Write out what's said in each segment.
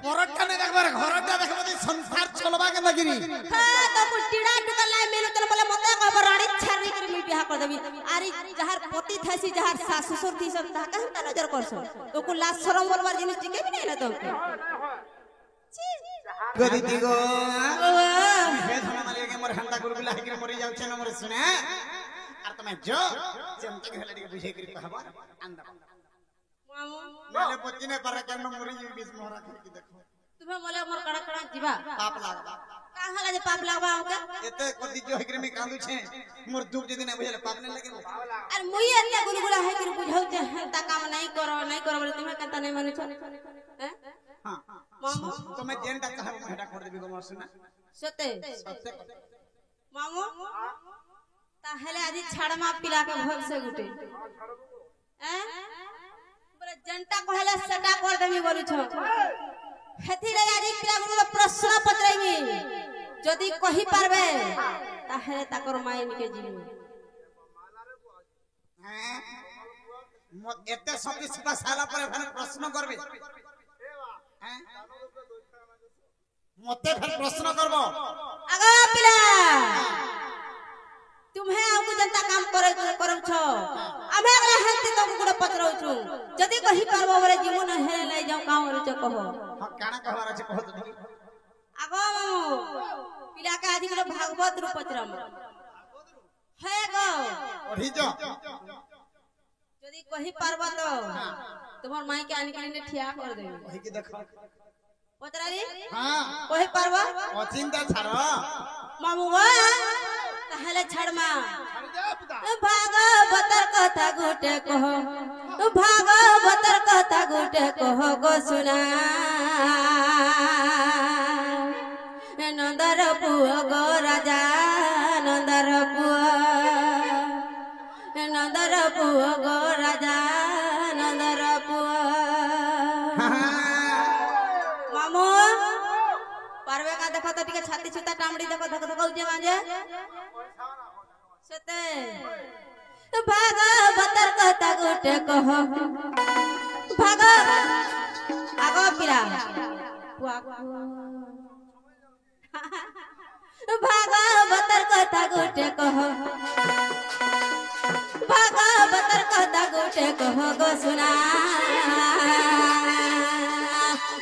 পরটা নে দেখবার ঘরটা দেখবা দি সংসার চলবা কে লাগিরি হ্যাঁ তো কুটিড়া টুকা লাই মেনু তলে বলে মতে কব রানী ছাড়ি করে মুই বিয়া কর দেবি আরে যাহার পতি থাসি যাহার শাশু শ্বশুর থিসন তাকা তা নজর করছ তোকু লাজ শরম বলবার জিনিস টিকে বি নাই না তোকে গদিতি গো হে ধনা মালিক কে মোর হান্তা গুরগুলা হেকিরে মরি যাচ্ছে না মোর শুনে আর তুমি जो যেমতে হেলা টিকে বুঝাই করি কহবা আন্দা মামু মেলে পচিনে পারে কেন মরি যাবি বিষ মোহরা কি দেখো তুমি বলে মোর কড়া কড়া জিবা পাপ লাগবা का हला जे पाप लागबा हमके एते कोदी जो हेकरे में कांदू छे मोर दुख जदी ना बुझले पाप ने लगे अरे मुई एते गुलगुला है कि बुझाउ जे ता काम नहीं करो बोले तुम्हें कहता नहीं माने छ हैं हां मामू तो मैं जेनटा कहा हेटा कर देबी गो मोर सुना सते सत्य मामू ता हेले आदि छाड़मा पिला के भोग से गुटे हैं बोले जनता कहले सेटा कर देबी बोलु छ हेथि रे आदि पिला गुलो प्रश्न पचराइबी जदी कहि पारबे ता हेले ताकर माई निके जीवी हैं एते सब सीधा साला पर फिर प्रश्न करबे हैं मते फिर प्रश्न करबो आगा पिला तुम्हें आगु जनता काम करौ छ आमे अगला हंते तो गुडे पत्रौ छु जदी कहि पारबो बोले जीवन हेले ले जाऊ गांव रे छ कहो हां काना कहवार अछि कहो तो आगो पिला का आदि गुडे भागवत रूप पत्रम हे गो ओढ़ी जो जदी कहि पारबो तो तुम्हार माई के आनी के ठिया कर देबे ओही के देखो पतराली हां कहि पारबो अचिंता छारो मामुआ ताहले छड़मा भागवतर कथा गुटे कहो भागवतर कथा गुटे कहो गो सुना नंदर पुआ गो राजा नंदर पुआ गो राजा नंदर पुआ मामू पारवे का देखो तो टिके छाती छुता टामड़ी देखो देखो देखो जे मांजे सते भागवतर कथा गुटे कहो भाग आगो पिला भागवतर कथा गुटे कहो भागवतर कथा गुटे कहो गो सुना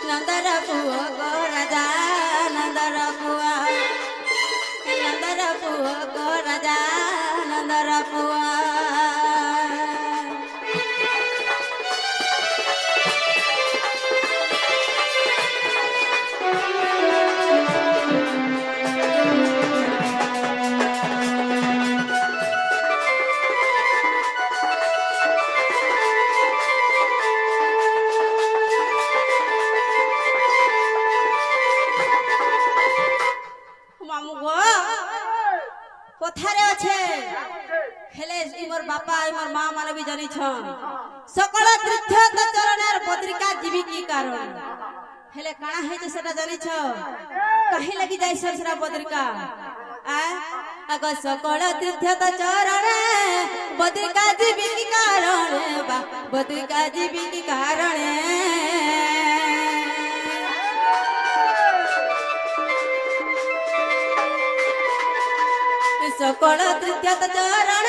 नंदर पुआ गो राजा नंदर पुआ गो राजा नंदर पुआ मामू गो कोथारे আছে হেলে ইমর বাপা ইমর মা মানে বি জানি ছ সকল তীর্থ চরণের বদ্রিকা জীবী কি কারণ হেলে কানা হইছে সেটা জানি ছ কাহে লাগি যাই সরসরা বদ্রিকা আগ সকল তীর্থ চরণে বদ্রিকা জীবী কি কারণ বা বদ্রিকা জীবী কি কারণে सकल तीर्थ चरण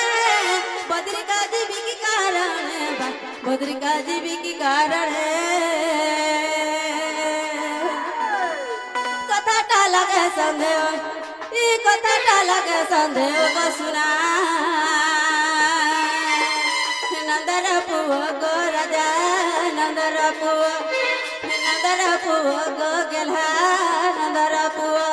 बद्रिका जीवी की कारण बद्रिका जीवी की कारण कथाटा लगे संदेह ई कथाटा लगे संदेह को सुना नंदर पुआ गो राजा नंदर पुआ गो गेला नंदर पुआ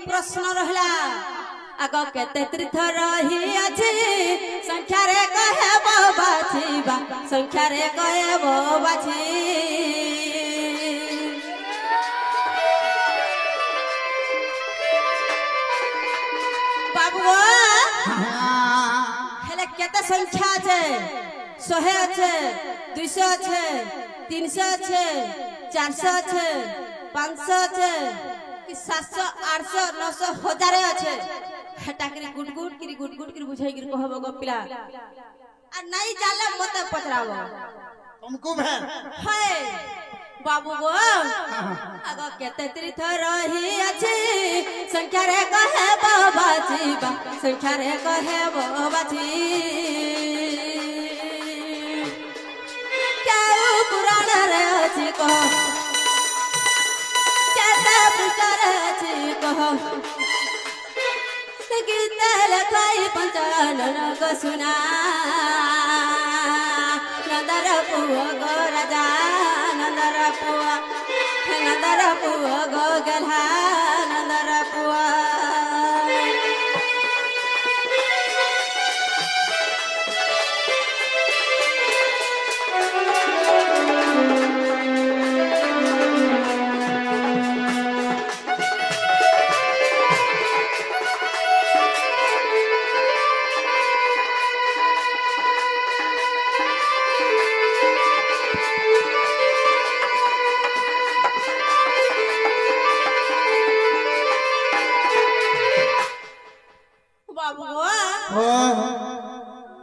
प्रश्न रहला आग केते तीर्थ रही अछि संख्या रे कहे बाछीबा ସଂଖ୍ୟାରେ କହିବ ବାଛି ବାବୁ ହେଲେ କେତେ ସଂଖ୍ୟା ଅଛି 100 ଅଛି 200 ଅଛି 300 ଅଛି 400 ଅଛି 500 ଅଛି कि 700 800 900 1000 আছে হেটা করে গুড গুড করে বুঝাই করে कहब गो पिला आ नहीं जाले मत पचराव तुमको है हाय बाबू गो आगो केते तीर्थ रही अछि संख्या रे कहे बाबाजी बा संख्या रे कहे बाबाजी क्या पुराण रे अछि कह कह गीत लखाई पंचानन को सुना नंदर पुआ गो राजा नंदर पुआ गो गल्हा नंदर पुआ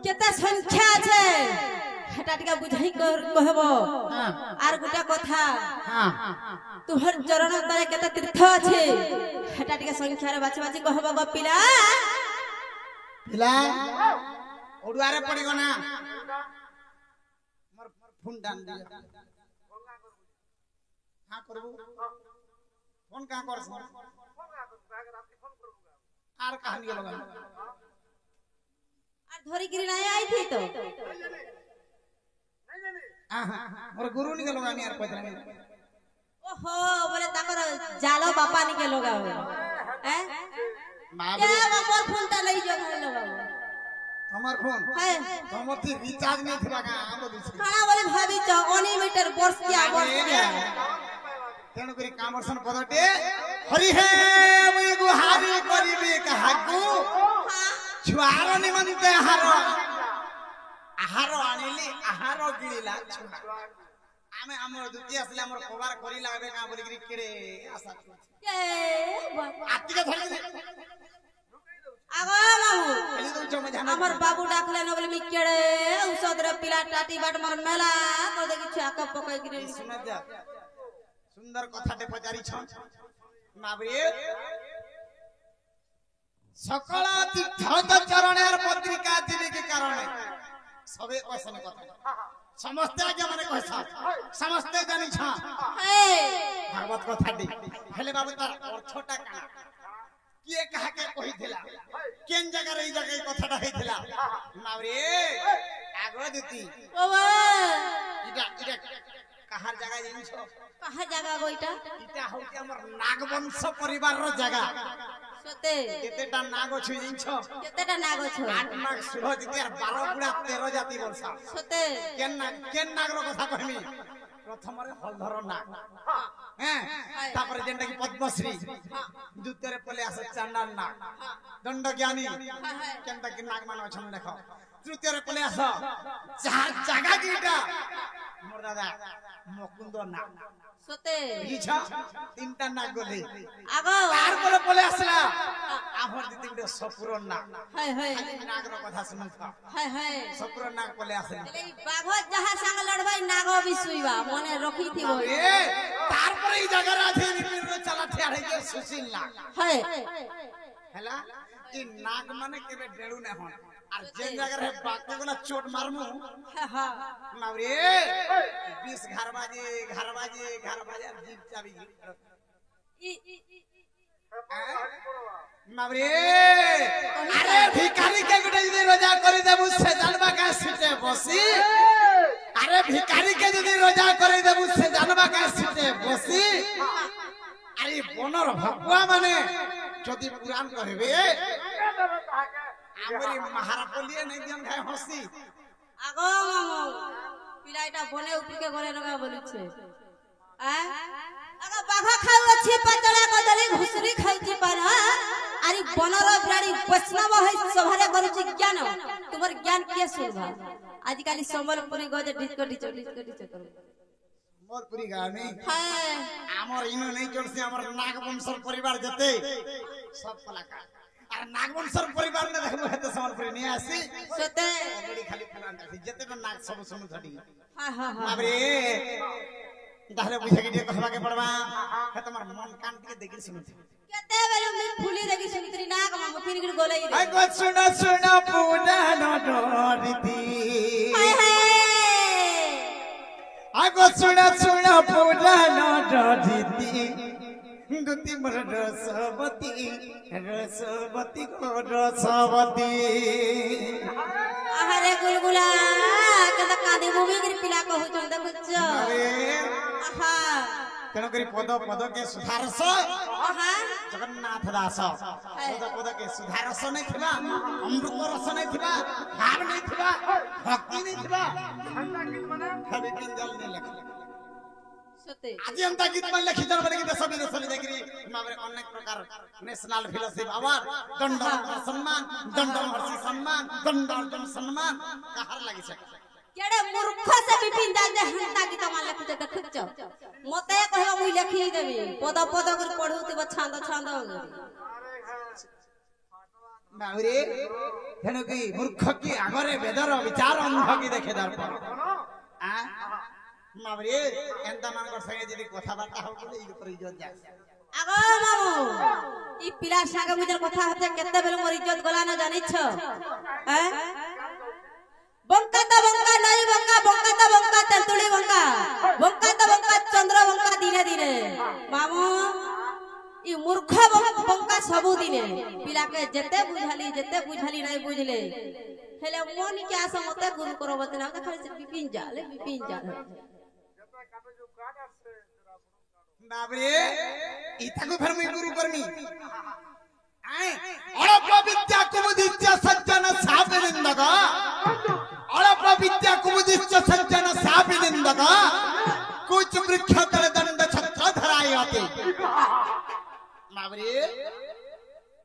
केते संख्या আছে হেটা টিকা বুঝাই कहब आर गुटा कथा तुहर चरण तले केते तीर्थ আছে হেটা টিকা संख्या रे बाची बाची कहब गो पिला पिला ओडुआरे पड़ी गना मोर फोन डाल दिया हां करबो फोन का करस आर कहानी लगा धरी गिरी नहीं आई थी तो मोर गुरु निके लगानी यार पतरा ओहो बोले ताकर जालो बापा निके लगाओ हैं क्या मोर फोन ता नहीं जो घर लगाओ हमर फोन है हमर थी रिचार्ज नहीं थला का हम दिस खाना बोले भाभी च अनलिमिटेड वर्ष किया तेणु करी कामर्सन पदटे हरि हे मुई गुहारी करिबे काहाकू छुआर निमंते आहार आनिली आहार गिळिला आमे हमर दुती असले हमर कोबार करी लागबे का बोली गिरी केडे आशा ए बाबा आती के धरि आगो बाबू एली तो जमे ध्यान हमर बाबू डाकले न बोले मी केडे औषध रे पिला टाटी बाट मर मेला को देखि छाक पकई गिरी सुन जा सुंदर कथाटे पचारी छ माबरे सकल तीर्थ चरणेर पत्रिका दिने के कारण सबे कहसन कथा समस्त आज्ञा माने कहसा समस्त जानि छ हे भागवत कथाटी हेले बाबू तार अर्थटा का किए कहा के कहिथिला केन जगह रे जगह कथाटा हेथिला माबरे आगो दिती बाबा इटा कहार जगह जिन छ कहा जगह गोइटा इटा होके हमर नागवंश परिवार रो जगह सते केतेटा नाग छु जिन छ केतेटा नाग छ 8 नाग 16 जितियार 12 गुड़ा 13 जाति वर्षा सते केन नाग रो कथा कहमी प्रथम रे हलधर नाग हैं तापर जेंटा की पद्मश्री द्वितीय रे पले आसे चांडाल नाग दंड ज्ञानी केनटा की नाग मान छन देखो तृतीय रे पले आस चार जगह कीटा मोर दादा मुकुंद नाग सते इछा तीनटा नाग गले आगो तार पर पले आसला आभर दी तीनटा सपुर नाग हाय हाय नाग रो कथा सुन था हाय हाय सपुर नाग पले आसला एले बाघो जहां संग लड़बाई नागो बिसुईबा मने रखी थी वो ए तार पर ई जगह राधे निपिर रो चला ठाड़े के सुशील नाग हाय हैला ई नाग माने केबे डेळू ने होन আর যে জায়গা রে বাকি গুলা চোট মারমু মাবরে 20 ঘর বাজে আর জিপ চাবি মাবরে আরে ভিখারি কে গটে যদি রোজা করে দেবু সে জানবা কা সিটে বসি আরে ভিখারি কে যদি রোজা করে দেবু সে জানবা কা সিটে বসি আরে বনর ভগবা মানে যদি পুরাণ করিবে আমরি মাহারা বলিয়ে নাই দিন খায় হসি আগো ପିଲାଟା ବନେ ଉପରକେ ଗଲେ ନଗା ବୋଲୁଛେ ଆଗ ବାଘ ଖାଉ ଅଛି ପାତଳା କଦଳୀ ଘୁଷୁରୀ ଖାଉଛି ପାନ ଆରି ବନର ପ୍ରାଣୀ ବୈଷ୍ଣବ ହୋଇ ସଭାରେ କରୁଛି ଜ୍ଞାନ ତୁମର ଜ୍ଞାନ କିଏ ଶୁଣବା ଆଜି କାଲି ସମ୍ବଲପୁରୀ ଗଜେ ডিস্কো ডিচো কর সম্বলপুরি গানে হ্যাঁ আমার ইনো নেই চলছে আমার নাগবংশর পরিবার যেতে সব কলাকার আর নাগবংশর পরিবার না দেখবো হেতে সম্বলপুরি নিয়ে আসি সতে অলরেডি খালি প্ল্যানটা আছে যেতে না নাগ সব শুনু থাকি হ্যাঁ হ্যাঁ বাবরে তাহলে বুঝে গিয়ে কথাকে পড়বা হে তোমার মন কান থেকে দেখি শুনুছি কেতে বেলে আমি ফুলি দেখি শুনতরি না কম ফির গির গলাই রে আই গো শুনা শুনা পুরানো ডরিতি হায় হায় আই গো শুনা শুনা পুরানো ডরিতি দুতি মর রসবতী রসবতী গো রসবতী আহারে গুলগুলা কেতে কাঁদি মুভি গির পিলা কহুছন দেখুছ আরে আহা তেন করি পদ পদ কে সুধারস আহা জগন্নাথ দাস পদ পদ কে সুধারস নাই থিবা অমৃত রস নাই থিবা হার নাই থিবা ভক্তি নাই থিবা খালি পিঞ্জল নে লেখ সতে আজি আমরা গীত মান লেখি জন বলে গীত সবই রসলি দেখি মাবে অনেক প্রকার ন্যাশনাল ফিলোসফি আবার দণ্ড সম্মান দণ্ড মহর্ষি সম্মান দণ্ড অর্জুন সম্মান কাহার লাগিছে কেডে মূর্খ সে বিপিন জাল যে হন্তা গীত মান লেখুছ দেখুছ মতে কহিবা মুই লেখি দেবি পদ পদ করে পঢ়ুতিব ছান্দ ছান্দ মাউরে হেনু কি মূর্খ কি আগরে বেদর বিচার অন্ধ কি দেখে দর্পণ আ মাউরে এন্তা মানকর সঙ্গে যদি কথাবার্তা হব বলে এই উপরে ইজ্জত যায় আগো মামু ই পিলার সাগে মুজের কথা হতে কেতে বেলে মোর ইজ্জত গলা না জানিছ হ্যাঁ বঙ্কা তা বঙ্কা নই বঙ্কা বঙ্কা তা বঙ্কা তেলতুলি বঙ্কা বঙ্কা তা বঙ্কা চন্দ্র বঙ্কা দিনে দিনে মামু ই মূর্খ বঙ্কা সবু দিনে পিলাকে যেতে বুঝালি নাই বুঝলে হেলে মন কি আস মতে গুরু করবতে না খালি বিপিন যা বাবরে ইতাকু ফের মুই গুরু করমি অড়প বিদ্যা কুমুদিচ্চ সজ্জন সাপে নিন্দক অড়প বিদ্যা কুমুদিচ্চ সজ্জন সাপে নিন্দক কুচ বৃক্ষ তলে দণ্ড ছত্র ধরায়তে বাবরে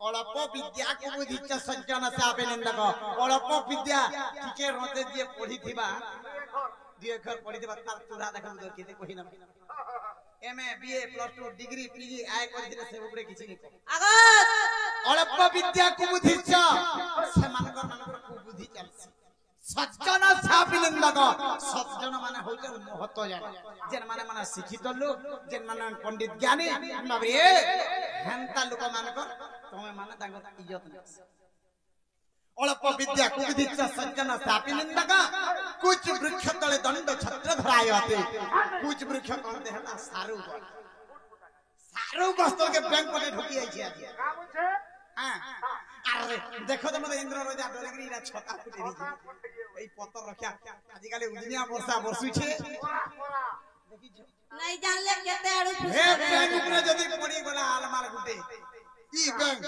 অড়প বিদ্যা কুমুদিচ্চ সজ্জন সাপে নিন্দক অড়প বিদ্যা টিকে রতে দিয়ে পড়িথিবা দুই অক্ষর পড়িথিবা তার তুরা দেখো কেতে কহিনা MA BA plus 2 degree PG আয় করিছিলে সে উপরে কিছু নি আগত অল্প বিদ্যা কুবুদ্ধিচ্ছ সেমানকর কুবুদ্ধি চালছে সজ্জন সাপিনন্দক সজ্জন মানে হইছে মহত্ব জানে যেন মানে শিক্ষিত লোক যেন মানে পণ্ডিত জ্ঞানী ভাবে হেনতা লোক মানকর তুমি মানে তাঙ্গ ইজ্জত নাছ অল্প বিদ্যা কুবুদ্ধিচ্ছ সজ্জন সাপিনন্দক কুচ বৃক্ষ তলে দণ্ড ছত্র ধরায়তে কুচ বৃক্ষ কহতে হেলা সারু সারু গস্তল কে ব্যাংক পটে ঢুকি আইছে আজ হ্যাঁ আরে দেখো তো মতে ইন্দ্র রাজা ডরেগরি ইরা ছটা ফুটে দিছে এই পতর রক্ষা আজি কালি উদিনিয়া বর্ষা বর্ষুছে দেখিছো নাই জানলে কেতে আড়ু হে ব্যাংক উপরে যদি পড়ি গলা আলমার গুটে ই ব্যাংক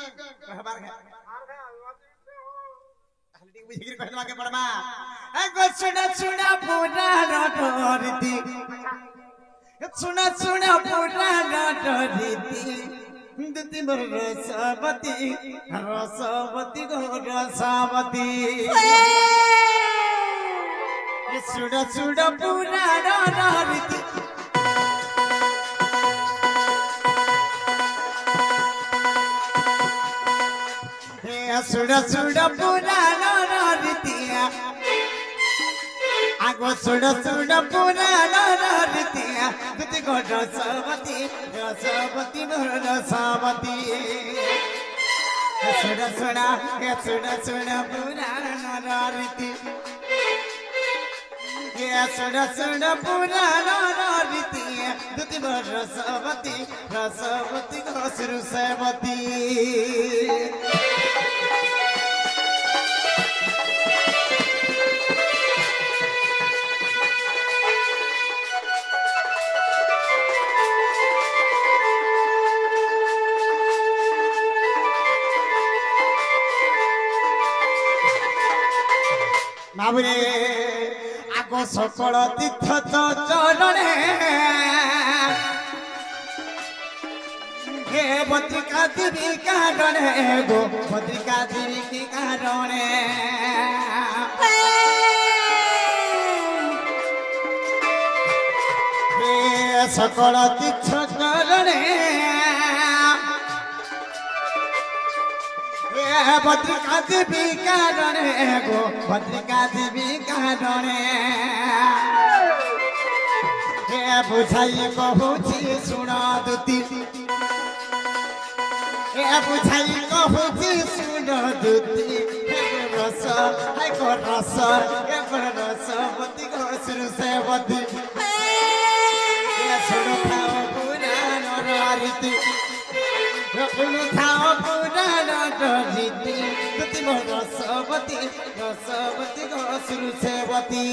কহবার হে তাহলে ঠিক বুঝি কই তোমাকে পড়বা এ গো শুনা পুরা রটরিতি শুনা পুরা রটরিতি দুতি মর রসবতী রসবতী গো রসবতী শুনা পুরা রটরিতি শুনা পুরা রটরিতি আগো শুনা পুরা রটরিতি দুতি গো রসবতী রসবতী গো রসবতী শুনা পুরা রটরিতি শুনা পুরা রটরিতি দুতি গো রসবতী রসবতী গো রসবতী বাবুরে आगो सकल तीर्थ तो चरणे हे बद्रिका देवी कारणे गो बद्रिका देवी की कारणे हे सकल तीर्थ चरणे बद्रिका देवी कारणे गो बद्रिका देवी कारणे हे बुझाई कहूची सुन दुती हे बुझाई कहूची सुन दुती हे रस हाय को रस हे रस बती को सुर से बती हे सुन खाओ पुराण रीति रखुनु खाओ पुराण रीति दुती को रसवती को सुर से बती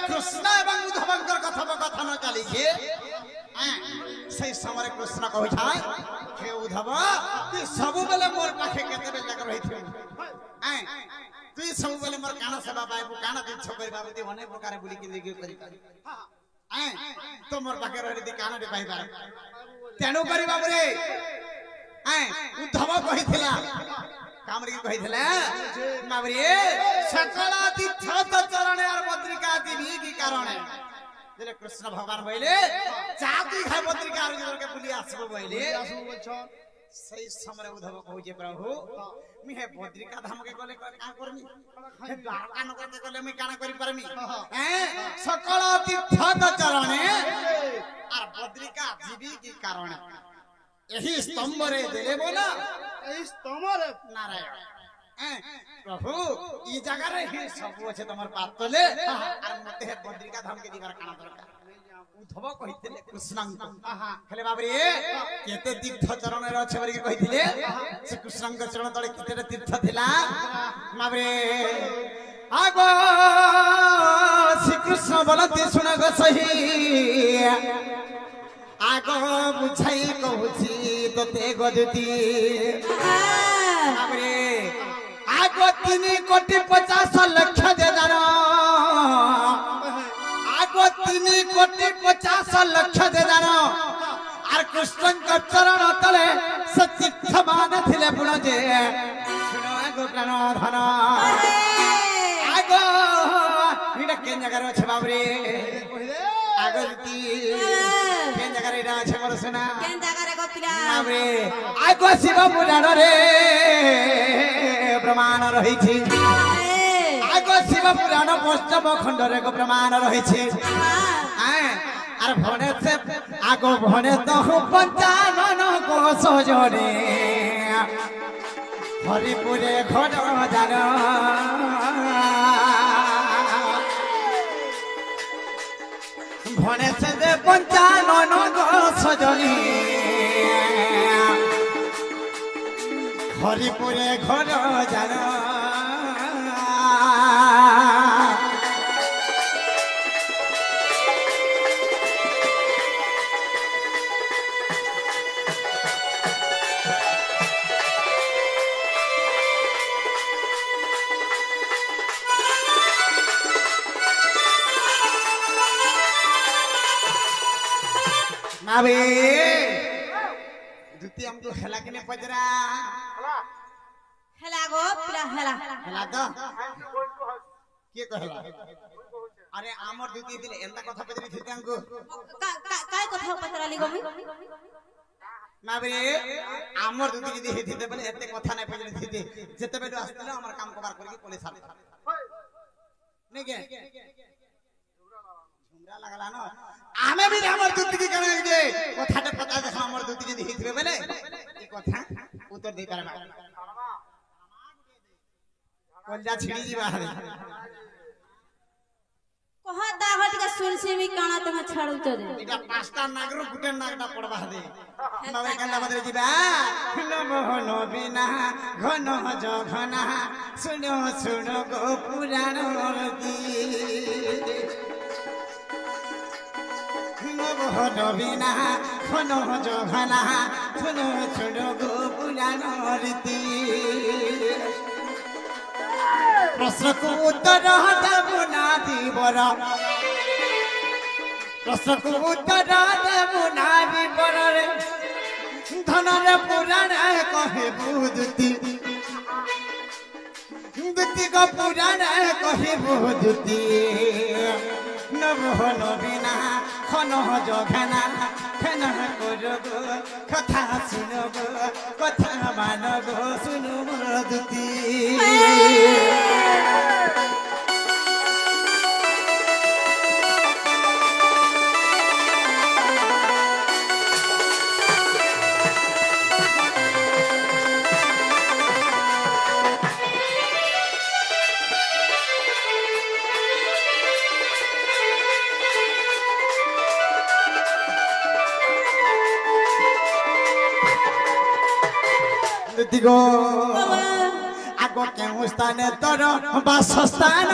कृष्ण एवं उद्धवंकर कथोपकथन चली से समय कृष्ण कहता हे उद्धव तु सब बेले मोर पाखे केते बेले तक रही तु सब बेले मोर काना सेवा पाइबु काना तीर्थ करबा बती अनेक प्रकार बुली कि लेके करि तो मोर पाखे रही दी काना दे पाइ पारे तेनु करि बाबुरे उद्धव कहिथिला कामरी कहिथिला बाबुरे सकल तीर्थ चरणे और बद्रिका देवी की कारणे जेले कृष्ण भगवान बोले जाति खाय बद्रिका और के बुली आसबो बोले सही समय उद्धव कहूजे प्रभु मी हे बद्रिका धाम के गले का करमी हे द्वारका नगर के गले मी काना करि परमी सकल तीर्थ चरणे और बद्रिका देवी की कारणे यही स्तंभ रे देले बोला एही स्तंभ रे नारायण प्रभु ई जगह रे ही सब अछि तमर पातले और मते हे बद्रिका धाम के दीवार काना दरकार उद्धव कहितले कृष्ण खेले बाबरे केते तीर्थ चरण रे अछि बरि कहितले से कृष्ण के चरण तळे केते तीर्थ थिला बाबरे आगो श्री कृष्ण बोलते सुन गो सही आगो बुझाई कहूची तोते गजती बाबरे आगो 3,50,00,000 दे दानो आगो 3,50,00,000 दे दानो आर कृष्ण के चरण तले सतीर्थ मान थिले पुण जे सुनो आगो प्राण धन आगो इडा के जगह छ बाबरे आगो ती के जगह रे छ मोर सुना के जगह रे गोपिला बाबरे आगो शिव पुराण रे प्रमाण रही छी आगो शिव पुराण पंचम खंड रे को प्रमाण रही छी आर भने से आगो भने तो 55 को सजने हरिपुरे घर जान भने से 55 को सजनी हरिपुरे घर जान अबे दुती हमको खेला के ने पजरा हेला गो पिला हेला खेला तो के कहला अरे आमर दुती दिले एंता कथा पजरी थिते हमको काय कथा पतराली गमी ना बे आमर दुती जदी हेथिते बले एते कथा नै पजरी थिते जते बेलो आस्तिला हमर काम कबार करके पुलिस साथे नै के झुमरा लागला न आमे भी हमर दुती की करे जे कथाटे पता जे हमर दुती जदी हेथिबे बले ई कथा उत्तर दे पारबा কলজা ছিড়ি ଯିବା ହାରି कहा दाहो टिके सुनसी भी काना तमे छाड़ुच रे এটা পাঁচটা নাগরু গুটে নাগটা পড়বা হারি নবে কালা বদলে ଯିବା নমোহন বিনা ঘন জঘনা শুনো শুনো গো পুরাণ রতি নমোহন বিনা ঘন জঘনা শুনো শুনো গো পুরাণ রতি প্রশ্নକୁ ଉତ୍ତର ଦେବୁ ନା ଦିବର ପ୍ରଶ୍ନକୁ ଉତ୍ତର ଦେବୁ ନା ଦିବରରେ ଧନରେ ପୁରାଣ କହିବୁ ଦୁତି ଦୁତିକ ପୁରାଣ କହିବୁ ଦୁତି ନବହନ ବିନା ଖନ ଜଘନା ଖେନ କରଗো କଥା ଶୁଣଗো କଥା ମାନଗো ଶୁଣୁ ମୋର ଦୁତି দিগো আগ কেউ স্থানে তোর বাসস্থান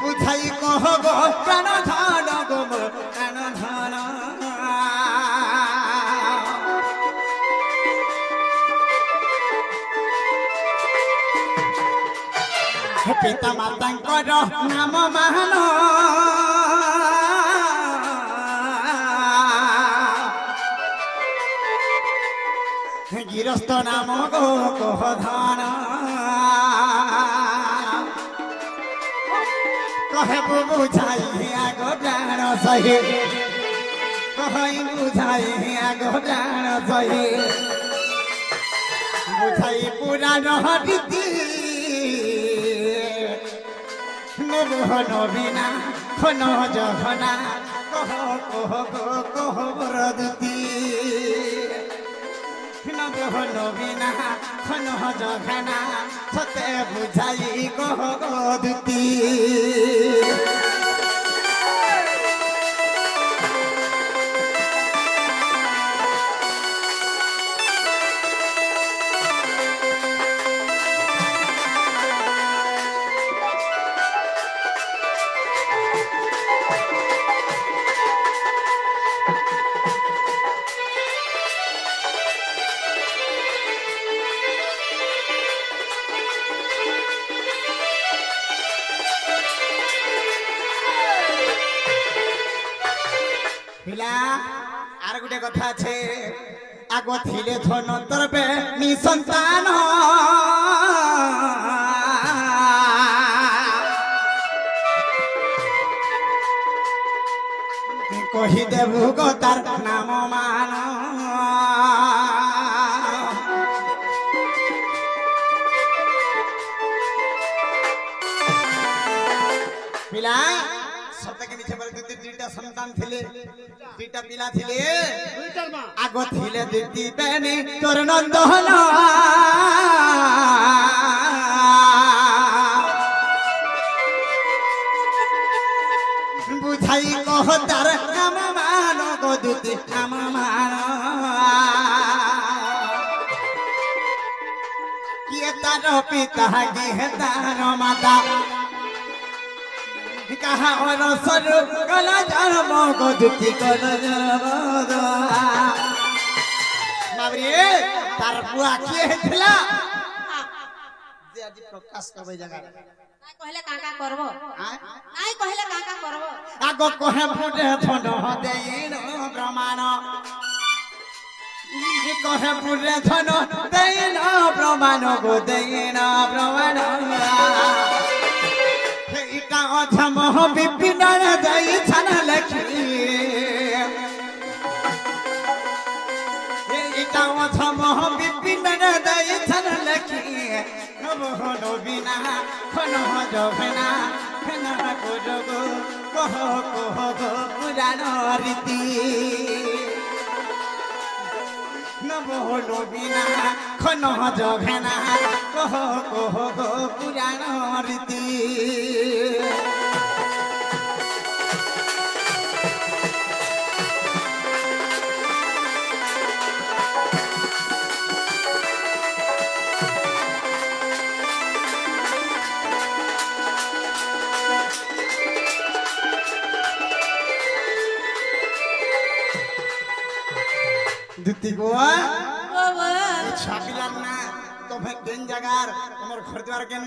বুঝাই কহ গো প্রাণ ধন গো প্রাণ ধন পিতা মাতাঙ্কর নাম মান গৃহস্থ নাম গো কহধান কহেবু বুঝাই আগ প্রাণ সহি কহই বুঝাই আগ প্রাণ সহি বুঝাই পুরাণ রীতি নবহন বিনা খন জঘনা কহ কহ গো কহ বরদুতি নবহন বিনা খন জঘনা সতে বুঝাই কহ গো দুতি পিলা আর গোটে কথা আছে আগ থিলে ধন তরবে নিসন্তান কহি দেবু গো তার নাম মান পিলা সতকে মিছে বলে দুইটা সন্তান ছিলে দুইটা পিলা ছিলে আগ থিলে দিদি বেনি তোর নন্দন বুঝাই কহ তার নাম মান গো দুতি নাম মান কিয়ে তার পিতা কিয়ে তার মাতা কাহা অনসর কলা জন্ম গদুতি কল জন্ম বাবরে তার বুয়া কিয়ে হেতলা যে আজি প্রকাশ কবে জায়গা নাই কहिले কাকা করব নাই কहिले কাকা করব আগ কহে ফুটে ধন দেইন প্রমাণ কহে ফুটে ধন দেইন প্রমাণ গো দেইন প্রমাণ অধম বিপিন দই ছান লক্ষ্মী এটা অধম বিপিন দই ছান লক্ষ্মী নবহন বিনা খন জঘনা খেন করগো কহ কহ গো পুরাণ রীতি বহল বিনা খন জঘেনা কহ কহ গো পুরাণ রীতি দিতি গোয়া বাবা ছাপিলাম না তবে কেন জাগার তোমার ঘর দুয়ার কেন